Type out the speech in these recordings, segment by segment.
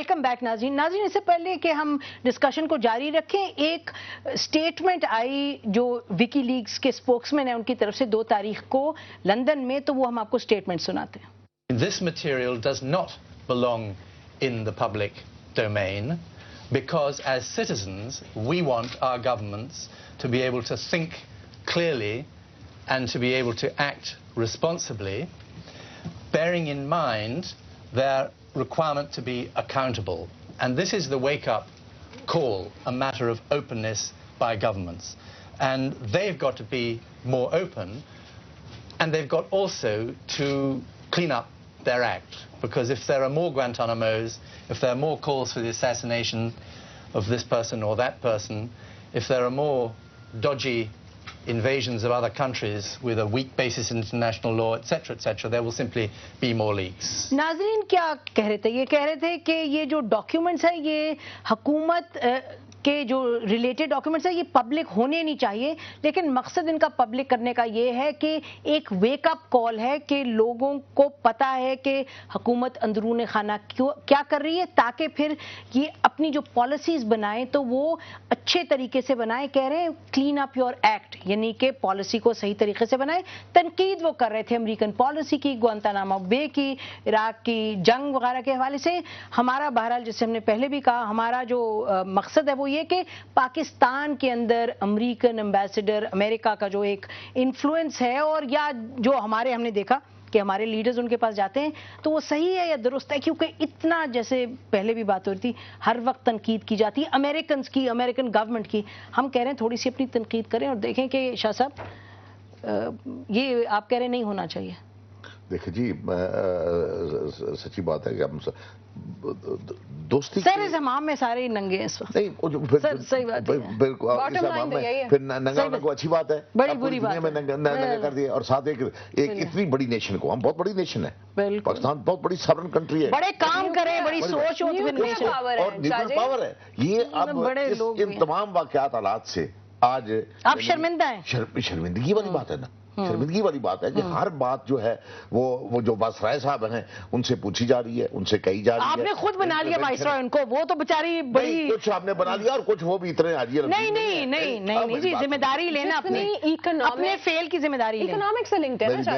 Welcome back नाज़रीन। नाज़रीन, इससे पहले कि हम डिस्कशन को जारी रखें, एक स्टेटमेंट आई जो विकी लीग्स के स्पोक्समैन है उनकी तरफ से 2 तारीख को लंदन में, तो वो हम आपको स्टेटमेंट सुनाते हैं। This material does not belong in the public domain because as citizens we want our governments to be able to think clearly and to be able to act responsibly, bearing in mind their requirement to be accountable. And this is the wake-up call, a matter of openness by governments. And they've got to be more open, and they've got also to clean up their act. Because if there are more Guantanamos, if there are more calls for the assassination of this person or that person, if there are more dodgy invasions of other countries with a weak basis in international law, etc., there will simply be more leaks. नाज़रीन क्या कह रहे थे? ये कह रहे थे कि ये जो डॉक्यूमेंट्स है ये हुकूमत के जो रिलेटेड डॉक्यूमेंट्स है ये पब्लिक होने नहीं चाहिए, लेकिन मकसद इनका पब्लिक करने का ये है कि एक वेकअप कॉल है कि लोगों को पता है कि हुकूमत अंदरूनी खाना क्या कर रही है, ताकि फिर ये अपनी जो पॉलिसीज बनाएं तो वो अच्छे तरीके से बनाएं। कह रहे हैं क्लीन अप योर एक्ट, यानी कि पॉलिसी को सही तरीके से बनाएं। तनकीद वो कर रहे थे अमेरिकन पॉलिसी की, गुआंतानामो बे की, इराक की जंग वगैरह के हवाले से। हमारा बहरहाल, जैसे हमने पहले भी कहा, हमारा जो मकसद है वो ये कि पाकिस्तान के अंदर अमेरिकन एम्बेसडर, अमेरिका का जो एक इन्फ्लुएंस है, और या जो हमारे हमने देखा कि हमारे लीडर्स उनके पास जाते हैं, तो वो सही है या दुरुस्त है? क्योंकि इतना, जैसे पहले भी बात हो रही थी, हर वक्त तनकीद की जाती है अमेरिकन की, अमेरिकन गवर्नमेंट की। हम कह रहे हैं थोड़ी सी अपनी तनकीद करें और देखें कि शाह साहब ये आप कह रहे हैं नहीं होना चाहिए। देखिए जी, सच्ची बात है कि हम दोस्ती सर इस हमाम में सारे नंगे हैं इस वक्त। नहीं, सर सही बात है, फिर नंगा होना को अच्छी बात है, बड़ी बुरी बात में नंगा कर दिया। और साथ एक इतनी बड़ी नेशन को, हम बहुत बड़ी नेशन है, पाकिस्तान बहुत बड़ी सॉवरेन कंट्री है, बड़े काम करें, बड़ी सोच और न्यूक्लियर पावर है। ये अब इन तमाम वाकयात हालात से आज आप शर्मिंदा हैं। शर्मिंदगी वाली बात है ना, शर्मिंदगी वाली बात है कि हर बात जो है वो जो वायसराय साहब हैं उनसे पूछी जा रही है, उनसे कही जा रही है। आपने खुद बना लिया वायसराय उनको, वो तो बेचारी बड़ी, कुछ आपने बना लिया और कुछ वो भी इतने आ नहीं जी, जिम्मेदारी लेना अपने फेल की जिम्मेदारी, इकोनॉमिक से लिंक्ड है ना।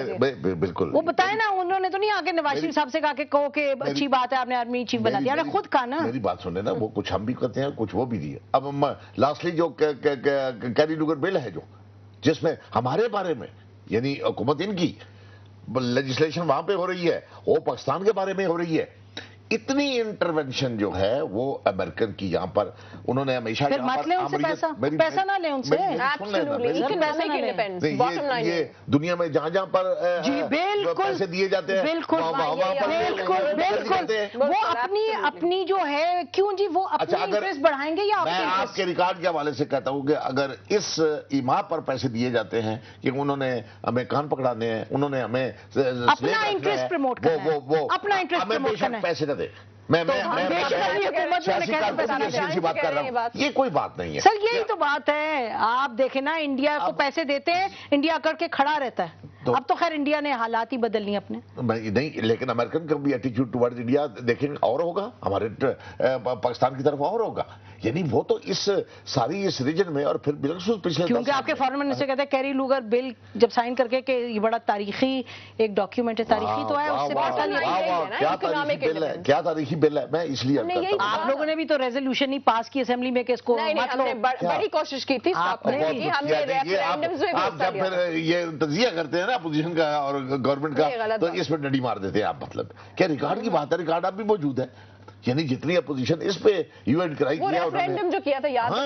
बिल्कुल वो बताए ना, उन्होंने तो नहीं आके नवाज शरीफ साहब से कहा कि कहो कि अच्छी बात है आपने आर्मी चीफ बना दिया, खुद कहा ना। मेरी बात सुने ना, वो कुछ हम भी करते हैं, कुछ वो भी दिए। अब लास्टली जो कैरी लूगर बिल है, जो जिसमें हमारे बारे में, यानी हुकूमत इनकी लेजिस्लेशन वहां पे हो रही है, वो पाकिस्तान के बारे में हो रही है। इतनी इंटरवेंशन जो है वो अमेरिकन की यहाँ पर उन्होंने हमेशा पैसा ना ले उनसे, ये दुनिया में जहाँ जहाँ पर पैसे दिए जाते हैं बिल्कुल वो अपनी जो है, क्यों जी वो अपनी इंटरेस्ट बढ़ाएंगे या मैं आपके रिकॉर्ड के हवाले से कहता हूँ कि अगर इस इमा पर पैसे दिए जाते हैं कि उन्होंने हमें कान पकड़ाने हैं, उन्होंने हमें अपना इंटरेस्ट प्रमोट करना है, वो अपना इंटरेस्ट प्रमोट करना है, पैसे दे। मैं बात कर रहा हूँ, ये कोई बात नहीं है सर, यही तो बात है। आप देखें ना, इंडिया को पैसे देते हैं, इंडिया करके खड़ा रहता है। अब तो खैर इंडिया ने हालात ही बदल लिए अपने। नहीं, लेकिन अमेरिकन का भी एटीट्यूड टुवर्ड्स इंडिया देखेंगे और होगा, हमारे पाकिस्तान की तरफ और होगा। यानी वो तो इस रीजन में, और फिर बिल्कुल पिछले, क्योंकि आपके फॉरेन मिनिस्टर कहते हैं कैरी लूगर बिल जब साइन करके कि ये बड़ा तारीखी एक डॉक्यूमेंट है, तारीखी तो है, उससे क्या तारीखी बिल है। मैं इसलिए आप लोगों ने भी तो रेजोल्यूशन ही पास की असेंबली में कि इसको बड़ी कोशिश की थी, आप जब फिर ये तजिया करते हैं ना अपोजिशन का और गवर्नमेंट का, तो इसमें डंडी मार देते हैं आप। मतलब क्या रिकॉर्ड की बात है, रिकॉर्ड अब भी मौजूद है, यानी जितनी अपोजिशन इस पे यूएन कराई किया, रेफरेंडम जो किया था याद है,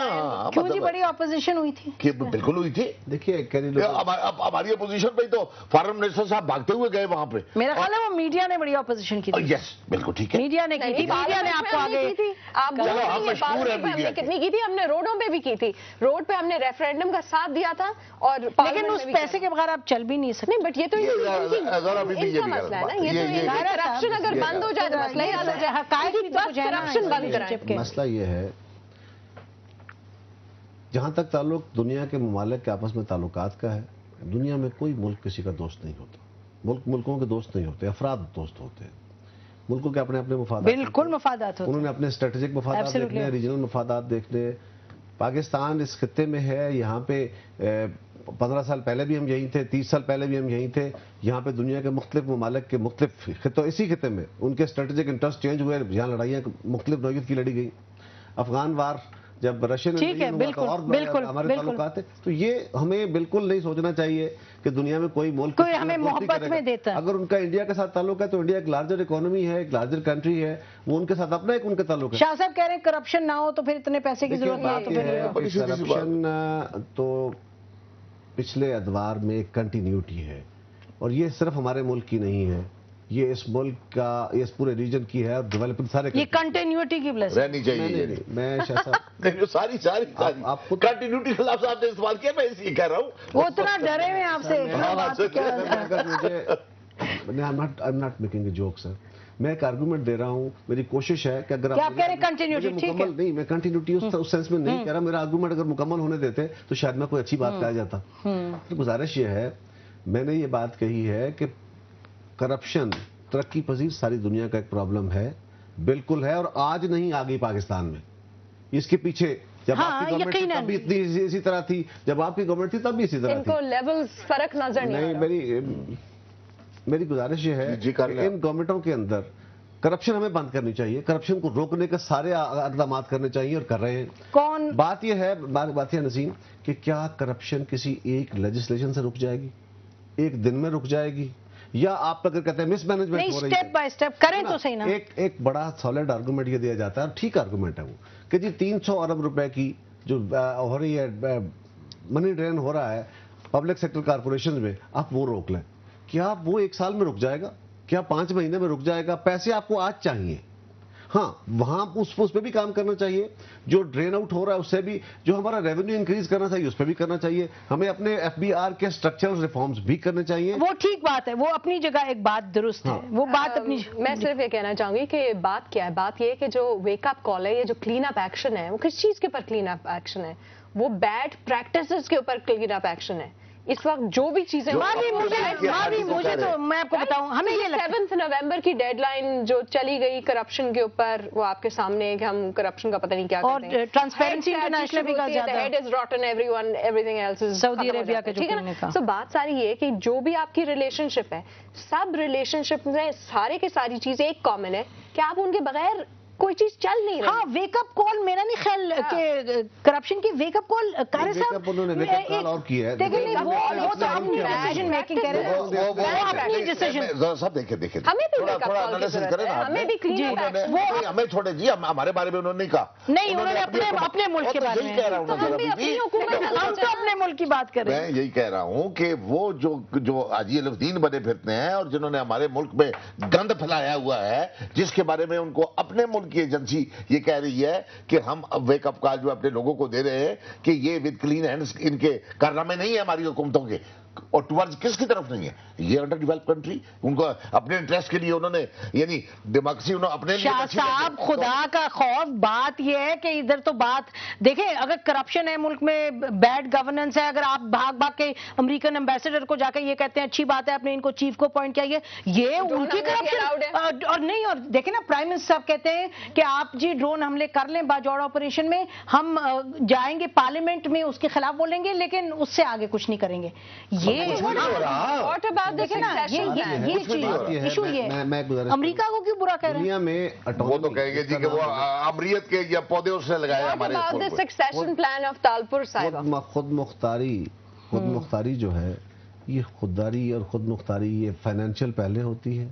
क्यों जी बड़ी अपोजिशन हुई थी? बिल्कुल हुई थी। देखिए हमारी अपोजिशन पे तो फॉरेन मिनिस्टर साहब भागते हुए गए वहां पे। मेरा ख्याल है वो मीडिया ने बड़ी अपोजिशन की थी। यस बिल्कुल ठीक है, मीडिया ने की थी, मीडिया ने आपको आगे कितनी की थी, हमने रोडों पे भी की थी, रोड पे हमने रेफरेंडम का साथ दिया था, और लेकिन उस पैसे के बगैर आप चल भी नहीं सकते। बट ये तो इनका मसला है ना, ये तो करप्शन अगर बंद हो जाए तो मसला ही हल हो जाए। मसला ये है, जहां तक ताल्लुक दुनिया के ममालिक के आपस में ताल्लुकात का है, दुनिया में कोई मुल्क किसी का दोस्त नहीं होता, मुल्कों के दोस्त नहीं होते, अफराद दोस्त होते हैं। मुल्कों के अपने अपने मफादात, बिल्कुल मफादात होते हैं, उन्होंने अपने स्ट्रेटेजिक मफादात देखने हैं, रीजनल मफादात देखने। पाकिस्तान इस खित्ते में है, यहाँ पे 15 साल पहले भी हम यहीं थे, 30 साल पहले भी हम यहीं थे। यहाँ पे दुनिया के मुख्तलिफ ममालिक के मुख्तलिफ खित्तों, इसी खित्ते में उनके स्ट्रेटेजिक इंटरेस्ट चेंज हुए, यहाँ लड़ाइयाँ मुख्तलिफ नौयत की लड़ी गई। अफगान वार जब रशियन हमारे ताल्लुकात है, तो ये हमें बिल्कुल नहीं सोचना चाहिए कि दुनिया में कोई मुल्क कोई हमें मोहब्बत में देता है। अगर उनका इंडिया के साथ ताल्लुक है तो इंडिया एक लार्जर इकोनॉमी है, एक लार्जर कंट्री है, वो उनके साथ अपना एक उनका ताल्लुक है। शाह साहब कह रहे हैं करप्शन ना हो तो फिर इतने पैसे की जरूरत नहीं है, तो फिर करप्शन तो पिछले अदवार में एक कंटिन्यूटी है, और ये सिर्फ हमारे मुल्क की नहीं है, ये इस मुल्क का, ये इस पूरे रीजन की है, और डेवलपिंग सारे ये कंटिन्यूटी की वजह से रहनी चाहिए। मैं शाह साहब सारी कंटिन्यूटी का लफ्ज़ आपने इस्तेमाल किया, मैं इसलिए कह रहा हूँ। वो इतना डरे हुए आपसे। I am not making a joke sir, मैं एक आर्गूमेंट दे रहा हूँ। मेरी कोशिश है कि अगर आप कह रहे कंटिन्यूटी, ठीक है, नहीं मैं कंटिन्यूटी उस सेंस में नहीं कह रहा, मेरा आर्गूमेंट अगर मुकम्मल होने देते तो शायद मैं कोई अच्छी बात कहा जाता। तो गुजारिश ये है, मैंने ये बात कही है कि करप्शन तरक्की पजीर सारी दुनिया का एक प्रॉब्लम है, बिल्कुल है, और आज नहीं आ गई पाकिस्तान में। इसके पीछे जब आपकी गवर्नमेंट थी तब भी इतनी इसी तरह थी, जब आपकी गवर्नमेंट थी तब भी इसी तरह थी। इनको लेवल्स फर्क नजर नहीं आ रहा। मेरी गुजारिश ये है कि इन गवर्नमेंटों के अंदर करप्शन हमें बंद करनी चाहिए, करप्शन को रोकने के सारे इक़दाम करने चाहिए, और कर रहे हैं। कौन बात यह है, बात यह नसीम, कि क्या करप्शन किसी एक लेजिस्लेशन से रुक जाएगी, एक दिन में रुक जाएगी, या आप अगर कहते हैं मिसमैनेजमेंट हो रही है, स्टेप बाय स्टेप करें तो सही ना। एक बड़ा सॉलिड आर्गुमेंट ये दिया जाता है, ठीक आर्गुमेंट है वो, कि जी 300 अरब रुपए की जो हो रही है, मनी ड्रेन हो रहा है पब्लिक सेक्टर कारपोरेशन में, आप वो रोक लें। क्या वो 1 साल में रुक जाएगा? क्या 5 महीने में रुक जाएगा? पैसे आपको आज चाहिए। हाँ, वहां उस पर भी काम करना चाहिए, जो ड्रेन आउट हो रहा है उससे भी, जो हमारा रेवेन्यू इंक्रीज करना चाहिए उस पर भी करना चाहिए, हमें अपने FBR के स्ट्रक्चरल रिफॉर्म्स भी करने चाहिए। वो ठीक बात है, वो अपनी जगह एक बात दुरुस्त है, वो बात अपनी। मैं सिर्फ ये कहना चाहूंगी कि बात क्या है, बात ये है कि जो वेकअप कॉल है, ये जो क्लीन अप एक्शन है, वो किस चीज के ऊपर क्लीन अप एक्शन है? वो बैड प्रैक्टिसेस के ऊपर क्लीन अप एक्शन है। इस वक्त जो भी चीजें मुझे तो मैं आपको बताऊं, हमें ये 7 नवंबर की डेडलाइन जो चली गई करप्शन के ऊपर, वो आपके सामने है कि हम करप्शन का पता नहीं क्या करते हैं। और ट्रांसपेरेंसी इंटरनेशनल भी का ज्यादा, head is रॉटन, everyone everything else is Saudi Arabia के, ठीक है ना। सो बात सारी ये है कि जो भी आपकी रिलेशनशिप है, सब रिलेशनशिप में सारे के सारी चीजें एक कॉमन है कि आप उनके बगैर कोई चीज चल नहीं रही। हाँ, वेकअप कॉल मेरा नहीं ख्याल कि करप्शन की वेकअप कॉल कारी साहब उन्होंने वेकअप कॉल और की है, लेकिन वो तो अपनी डिसीजन मेकिंग कह रहे हैं, वो अपनी डिसीजन। सब देखे हमें भी थोड़ा एनालिसिस करें ना, हमें भी क्लीन अप, हमें छोड़े जी, हमारे बारे में उन्होंने नहीं कहा, नहीं उन्होंने अपने मुल्क के बारे में कह रहा हूँ। हम तो अपने मुल्क की बात कर रहे हैं। मैं यही कह रहा हूँ कि वो जो अजील अल्फदीन बने फिरते हैं और जिन्होंने हमारे मुल्क में गंद फैलाया हुआ है, जिसके बारे में उनको अपने मुल्क की एजेंसी ये कह रही है कि हम अब वेकअप कॉल जो अपने लोगों को दे रहे हैं कि ये विद क्लीन हैंड्स इनके कारनामे नहीं है हमारी हुकूमतों के, और टुवर्ड्स किसकी तरफ नहीं है, ये अंडर डेवलप कंट्री, उनको अपने इंटरेस्ट के लिए उन्होंने, यानी डेमोक्रेसी उन्होंने अपने लिए। शाह साहब, खुदा का खौफ, बात यह है कि इधर तो बात देखें, अगर करप्शन है मुल्क में, बैड गवर्नेंस है, अगर आप भाग भाग के अमेरिकन एम्बेसडर को जाकर ये कहते हैं अच्छी बात है आपने इनको चीफ को अपॉइंट किया, ये उनकी करप्शन। और नहीं, और देखें ना, प्राइम मिनिस्टर साहब कहते हैं कि आप जी ड्रोन हमले कर लें बाजौड़ा ऑपरेशन में, हम जाएंगे पार्लियामेंट में उसके खिलाफ बोलेंगे, लेकिन उससे आगे कुछ नहीं करेंगे। ये देखे ना, ये इशू ये अमेरिका को क्यों बुरा कह रहे हैं? वो तो कहेंगे जी कि वो अमरीत के या पौधे उसने लगाए हमारे। Succession plan of Talpur Sahib, खुद मुख्तारी जो है, ये खुददारी और खुद मुख्तारी ये फाइनेंशियल पहले होती है,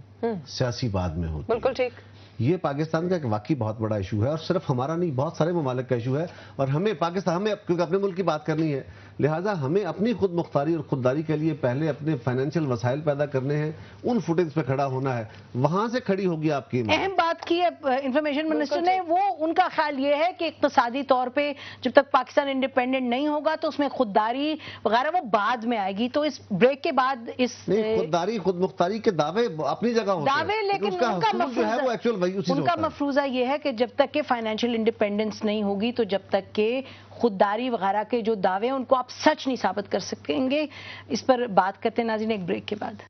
सियासी बाद में होती है। बिल्कुल ठीक। ये पाकिस्तान का एक वाकई बहुत बड़ा इशू है, और सिर्फ हमारा नहीं, बहुत सारे ममालिक का इशू है, और हमें पाकिस्तान, हमें क्योंकि अपने मुल्क की बात करनी है, लिहाजा हमें अपनी खुद मुख्तारी और खुददारी के लिए पहले अपने फाइनेंशियल वसाइल पैदा करने हैं, उन फुटेज पे खड़ा होना है, वहां से खड़ी होगी आपकी। अहम बात की है इंफॉर्मेशन मिनिस्टर ने, वो उनका ख्याल ये है कि इक्तिसादी तौर पे जब तक पाकिस्तान इंडिपेंडेंट नहीं होगा तो उसमें खुददारी वगैरह वो बाद में आएगी। तो इस ब्रेक के बाद इस खुददारी खुद मुख्तारी के दावे अपनी जगह होते हैं, दावे, लेकिन उनका मफरूजा ये है कि जब तक के फाइनेंशियल इंडिपेंडेंस नहीं होगी, तो जब तक के खुददारी वगैरह के जो दावे हैं उनको आप सच नहीं साबित कर सकेंगे। इस पर बात करते हैं नाज़रीन एक ब्रेक के बाद।